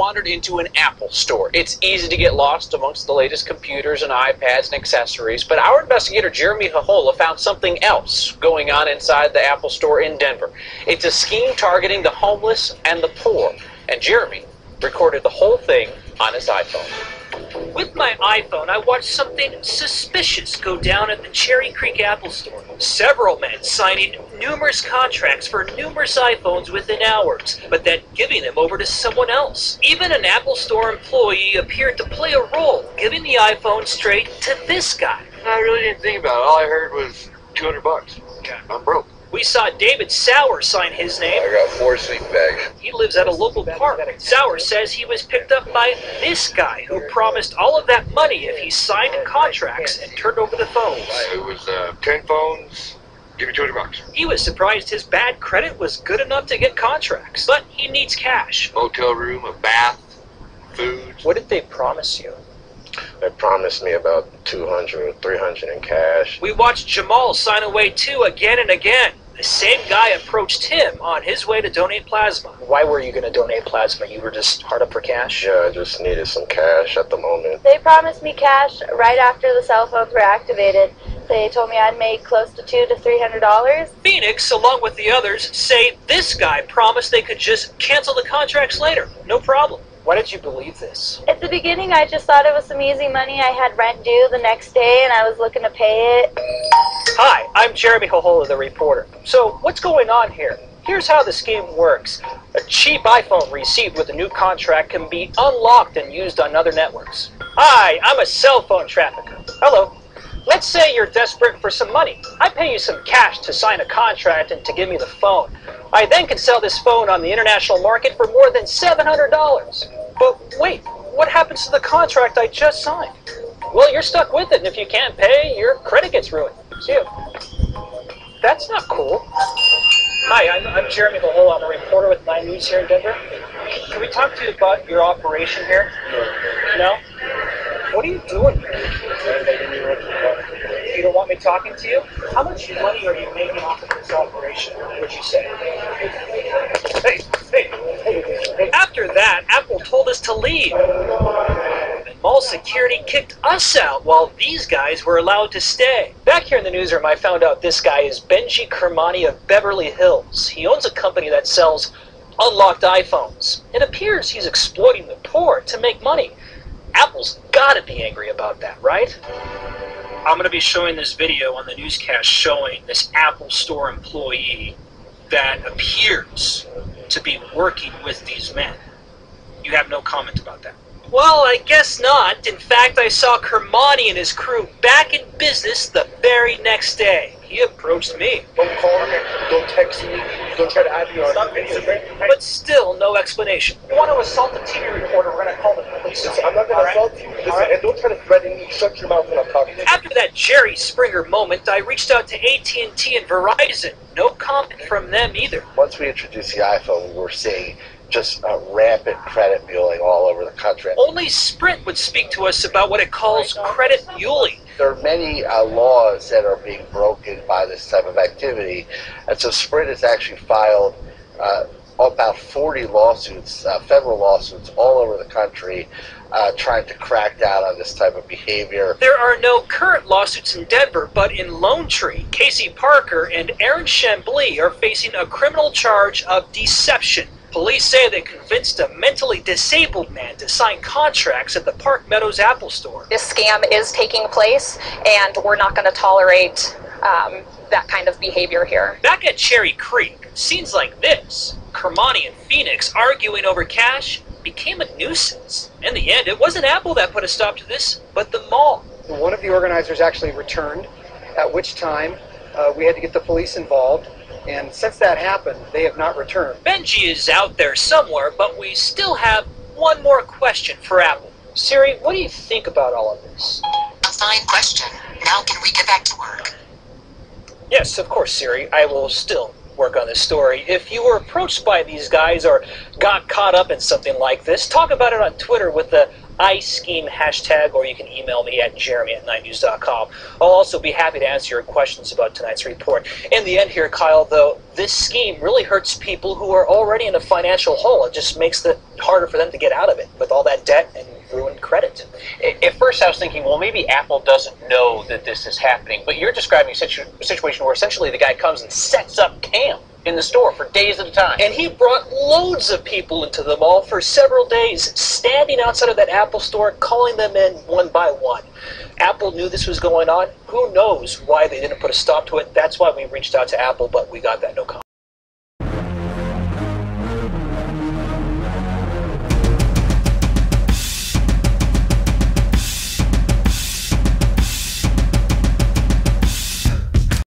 wandered into an Apple store. It's easy to get lost amongst the latest computers and iPads and accessories, but our investigator Jeremy Hohola found something else going on inside the Apple store in Denver. It's a scheme targeting the homeless and the poor, and Jeremy recorded the whole thing on his iPhone. With my iPhone, I watched something suspicious go down at the Cherry Creek Apple Store. Several men signing numerous contracts for numerous iPhones within hours, but then giving them over to someone else. Even an Apple Store employee appeared to play a role, giving the iPhone straight to this guy. I really didn't think about it. All I heard was $200. Yeah. I'm broke. We saw David Sauer sign his name. I got 4 sleep bags. He lives at a local park. Sauer says he was picked up by this guy who promised all of that money if he signed contracts and turned over the phones. It was 10 phones. Give me $200. He was surprised his bad credit was good enough to get contracts, but he needs cash. Hotel room, a bath, food. What did they promise you? They promised me about $200 or $300 in cash. We watched Jamal sign away too again and again. The same guy approached him on his way to donate plasma. Why were you going to donate plasma? You were just hard up for cash? Yeah, I just needed some cash at the moment. They promised me cash right after the cell phones were activated. They told me I'd make close to $200 to $300. Phoenix, along with the others, say this guy promised they could just cancel the contracts later. No problem. Why did you believe this? At the beginning, I just thought it was some easy money. I had rent due the next day, and I was looking to pay it. Hi, I'm Jeremy Hohola, the reporter. So, what's going on here? Here's how the scheme works. A cheap iPhone received with a new contract can be unlocked and used on other networks. Hi, I'm a cell phone trafficker. Hello. Let's say you're desperate for some money. I pay you some cash to sign a contract and to give me the phone. I then can sell this phone on the international market for more than $700. But wait, what happens to the contract I just signed? Well, you're stuck with it, and if you can't pay, your credit gets ruined. See you. That's not cool. Hi, I'm Jeremy Hohola. I'm a reporter with 9 News here in Denver. Can we talk to you about your operation here? No? What are you doing here? You don't want me talking to you? How much money are you making off of this operation, would you say? Hey. After that, Apple told us to leave. And mall security kicked us out while these guys were allowed to stay. Back here in the newsroom, I found out this guy is Benji Kermani of Beverly Hills. He owns a company that sells unlocked iPhones. It appears he's exploiting the poor to make money. Apple's gotta be angry about that, right? I'm going to be showing this video on the newscast showing this Apple Store employee that appears to be working with these men. You have no comment about that? Well, I guess not. In fact, I saw Kermani and his crew back in business the very next day. He approached me. Don't call me, don't text me, don't try to add me on Instagram. But still, no explanation. You want to assault a TV reporter, we're going to call the police. Listen, I'm not going to assault you. Listen, and don't try to threaten me. Shut your mouth when I'm talking to you. After that Jerry Springer moment, I reached out to AT&T and Verizon. No comment from them either. Once we introduced the iPhone, we were seeing just rampant credit muling all over the country. Only Sprint would speak to us about what it calls credit muling. There are many laws that are being broken by this type of activity, and so Sprint has actually filed about 40 lawsuits, federal lawsuits all over the country, trying to crack down on this type of behavior. There are no current lawsuits in Denver, but in Lone Tree, Casey Parker and Aaron Chambly are facing a criminal charge of deception. Police say they convinced a mentally disabled man to sign contracts at the Park Meadows Apple Store. This scam is taking place, and we're not going to tolerate that kind of behavior here. Back at Cherry Creek, scenes like this, Kermani and Phoenix arguing over cash, became a nuisance. In the end, it wasn't Apple that put a stop to this, but the mall. One of the organizers actually returned, at which time we had to get the police involved. And since that happened, they have not returned. Benji is out there somewhere, but we still have one more question for Apple. Siri, what do you think about all of this? A fine question. Now can we get back to work? Yes, of course, Siri. I will still work on this story. If you were approached by these guys or got caught up in something like this, talk about it on Twitter with the iScheme hashtag, or you can email me at jeremy@9news.com. I'll also be happy to answer your questions about tonight's report. In the end here, Kyle, though, this scheme really hurts people who are already in a financial hole. It just makes it harder for them to get out of it with all that debt and ruined credit. At first I was thinking, well, maybe Apple doesn't know that this is happening, but you're describing a situation where essentially the guy comes and sets up camp in the store for days at a time. And he brought loads of people into the mall for several days, standing outside of that Apple store, calling them in one by one. Apple knew this was going on. Who knows why they didn't put a stop to it? That's why we reached out to Apple, but we got that no comment.